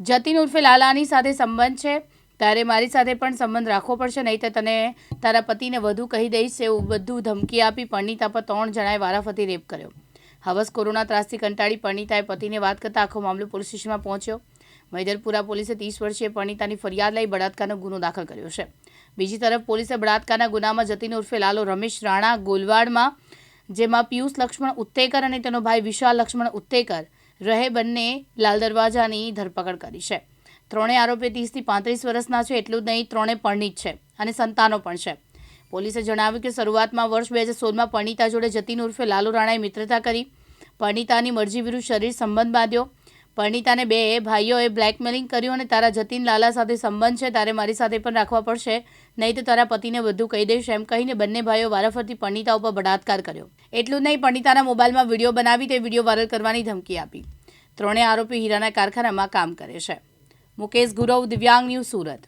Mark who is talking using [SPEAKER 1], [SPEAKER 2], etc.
[SPEAKER 1] જતીન ઉર્ફે લાલાની સાથે સંબંધ છે, તારે મારી સાથે પણ સંબંધ રાખવો પડશે, નહીં તો તને તારા પતિને વધુ કહી દઈશ એવું બધું ધમકી આપી પરિણીતા પર 3 જણાએ વારાફરતી રેપ કર્યો। હવસ કોરોના ત્રાસથી કંટાળી પરિણીતાએ પતિને વાત કરતા આખો મામલો પોલીસ સ્ટેશનમાં પહોંચ્યો। મૈદરપુરા પોલીસે 30 વર્ષીય પરિણીતાની ફરિયાદ લઈ બળાત્કારનો ગુનો દાખલ કર્યો છે। બીજી તરફ પોલીસે બળાત્કારના ગુનામાં જતીન ઉર્ફે લાલો રમેશ રાણા ગોલવાડમાં, જેમાં પિયુષ લક્ષ્મણ ઉત્તેકર અને તેનો ભાઈ વિશાલ લક્ષ્મણ ઉત્તેકર રહે બંને લાલ દરવાજાની ધરપકડ કરી છે। ત્રણેય આરોપીઓ 30 થી 35 વર્ષના છે। એટલું જ નહીં, ત્રણે પરિણીત છે અને સંતાનો પણ છે। પોલીસે જણાવ્યું કે શરૂઆતમાં વર્ષ 2016માં પરિણીતા જોડે જતીન ઉર્ફે લાલુ રાણાએ મિત્રતા કરી। પરિણીતાની મરજી વિરુદ્ધ શરીર સંબંધ બાંધ્યો। પરિણીતાને 2 ભાઈઓએ બ્લેકમેલિંગ કર્યું અને તારા જતીન લાલા સાથે સંબંધ છે, તારે મારી સાથે પણ રાખવા પડશે, નહીં તો તારા પતિને વધુ કહી દઈશ એમ કહીને બંને ભાઈઓ વારાફરતી પરિણીતા ઉપર બળાત્કાર કર્યો। એટલું જ નહીં, પરિણીતાના મોબાઈલમાં વિડીયો બનાવી તે વિડીયો વાયરલ કરવાની ધમકી આપી। ત્રણેય આરોપી હીરાના કારખાનામાં કામ કરે છે। મુકેશ ગુરવ, દિવ્યાંગ ન્યૂઝ, સુરત।